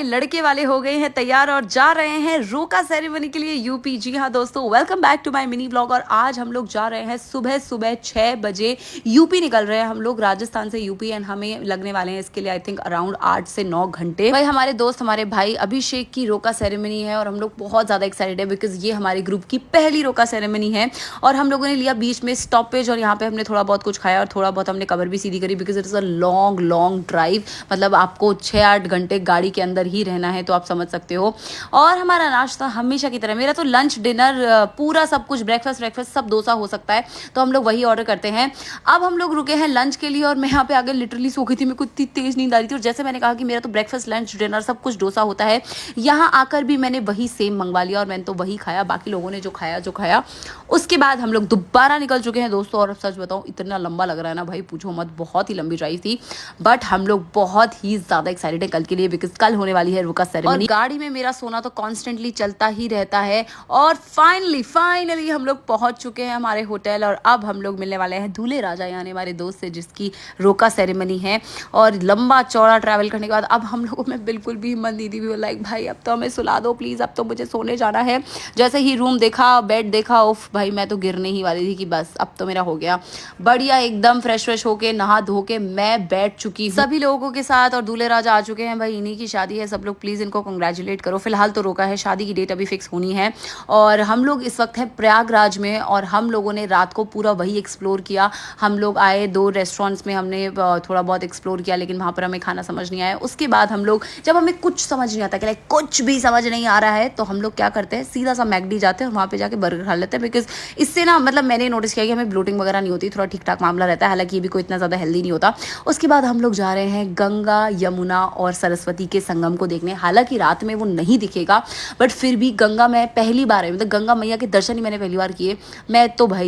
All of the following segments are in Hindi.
लड़के वाले हो गए हैं तैयार और जा रहे हैं रोका सेरेमनी के लिए यूपी। जी हाँ दोस्तों, welcome back to my mini blog. और आज हम लोग जा रहे हैं सुबह सुबह 6 बजे यूपी निकल रहे हैं हम लोग राजस्थान से यूपी। एंड हमें लगने वाले हैं इसके लिए आई थिंक अराउंड 8 से 9 घंटे। भाई हमारे दोस्त हमारे भाई अभिषेक की रोका सेरेमनी है और हम लोग बहुत ज्यादा एक्साइटेड है बिकॉज ये हमारे ग्रुप की पहली रोका सेरेमनी है। और हम लोगों ने लिया बीच में स्टॉपेज और यहाँ पे हमने थोड़ा बहुत कुछ खाया और थोड़ा बहुत हमने कमर भी सीधी करी because it is a long long drive. मतलब आपको 6-8 घंटे गाड़ी के अंदर ही रहना है तो आप समझ सकते हो। और हमारा नाश्ता हमेशा की तरह, मेरा तो लंच डिनर पूरा सब कुछ ब्रेकफास्ट सब डोसा हो सकता है तो हम लोग वही ऑर्डर करते हैं। अब हम लोग रुके हैं लंच के लिए और मैं यहाँ पे आगे लिटरली सो गई थी, मेरे को इतनी तेज नींद आ रही थी। और जैसे मैंने कहा कि मेरा तो ब्रेकफास्ट लंच डिनर सब कुछ डोसा होता है, यहाँ आकर भी मैंने वही सेम मंगवा लिया और मैंने तो वही खाया। बाकी लोगों ने जो खाया उसके बाद हम लोग दोबारा निकल चुके हैं दोस्तों। और सच बताऊं इतना लंबा लग रहा है ना भाई, पूछो मत, बहुत ही लंबी ड्राइव थी। बट हम लोग बहुत ही ज्यादा एक्साइटेड है कल के लिए बिकॉज कल होने वाली है रोका सेरेमनी। और गाड़ी में मेरा सोना तो कॉन्स्टेंटली चलता ही रहता है। और फाइनली हम लोग पहुंच चुके हैं हमारे होटल और अब हम लोग मिलने वाले हैं दूल्हे राजा यानी हमारे दोस्त से जिसकी रोका सेरेमनी है। और लंबा चौड़ा ट्रैवल करने के बाद अब हम लोगों में बिल्कुल भी हिम्मत नहीं थी। भी लाइक भाई अब तो हमें सुला दो प्लीज, अब तो मुझे सोने जाना है। जैसे ही रूम देखा, बेड देखा, उफ भाई मैं तो गिरने ही वाली थी कि बस अब तो मेरा हो गया। बढ़िया एकदम फ्रेश होके नहा धो के मैं बैठ चुकी हूँ सभी लोगों के साथ। और दूल्हे राजा आ चुके हैं भाई, इन्हीं की शादी है। सब लोग प्लीज इनको कंग्रेचुलेट करो। फिलहाल तो रोका है, शादी की डेट अभी फिक्स होनी है। और हम लोग इस वक्त है प्रयागराज में और हम लोगों ने रात को पूरा वही एक्सप्लोर किया। हम लोग आए 2 रेस्टोरेंट्स में, हमने थोड़ा बहुत एक्सप्लोर किया लेकिन वहाँ पर हमें खाना समझ नहीं आया। उसके बाद हम लोग जब हमें कुछ समझ नहीं आता कि लाइक कुछ भी समझ नहीं आ रहा है तो हम लोग क्या करते हैं, सीधा सा मैकडी जाते हैं और वहाँ पे जाके बर्गर खा लेते हैं। बिकॉज इससे ना मतलब मैंने नोटिस किया कि हमें ब्लोटिंग वगैरह नहीं होती, थोड़ा ठीक ठाक मामला रहता है। हालांकि ये भी कोई इतना ज़्यादा हेल्दी नहीं होता। उसके बाद हम लोग जा रहे हैं गंगा यमुना और सरस्वती के संगम को देखने। हालांकि रात में वो नहीं दिखेगा बट फिर भी गंगा में पहली बार है, मतलब गंगा मैया के दर्शन ही मैंने पहली बार किए।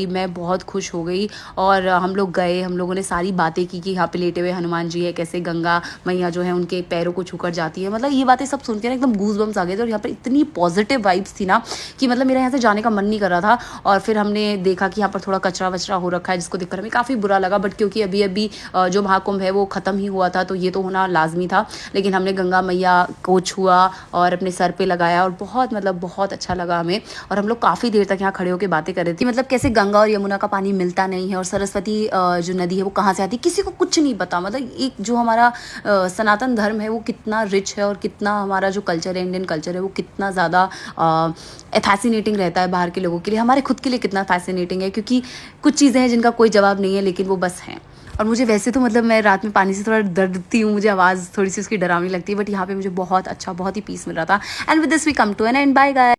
मैं बहुत खुश हो गई। और हम लोग गए, हम लोगों ने सारी बातें की कि यहाँ पे लेटे हुए हनुमान जी है, कैसे गंगा मैया जो है उनके पैरों को छूकर जाती है। मतलब ये बातें सब सुन के ना एकदम गूज बम्स आ गए थे। और यहाँ पर इतनी पॉजिटिव वाइब्स थी ना कि मतलब मेरा यहाँ से जाने का मन नहीं कर रहा था। और फिर हमने देखा कि यहाँ पर थोड़ा कचरा वचरा हो रखा है जिसको देखकर हमें काफ़ी बुरा लगा। बट क्योंकि अभी जो महाकुंभ है वो ख़त्म ही हुआ था तो ये तो होना लाजमी था। लेकिन हमने गंगा मैया को छुआ और अपने सर पे लगाया और बहुत अच्छा लगा हमें। और हम लोग काफ़ी देर तक यहाँ खड़े होकर बातें कर रहे थे मतलब कैसे गंगा और यमुना का पानी मिलता नहीं है और सरस्वती जो नदी है वो कहाँ से आती है किसी को कुछ नहीं पता। मतलब एक जो हमारा सनातन धर्म है वो कितना रिच है और कितना हमारा जो कल्चर है, इंडियन कल्चर है, वो कितना ज़्यादा फैसिनेटिंग रहता है बाहर के लोगों के लिए, हमारे खुद के लिए कितना फैसिनेटिंग है। क्योंकि कुछ चीज़ें हैं जिनका कोई जवाब नहीं है लेकिन वो बस हैं। और मुझे वैसे तो मतलब मैं रात में पानी से थोड़ा डरती हूँ, मुझे आवाज़ थोड़ी सी उसकी डरावनी लगती है। बट यहाँ पे मुझे बहुत ही पीस मिल रहा था। And with this we come to an end bye guys.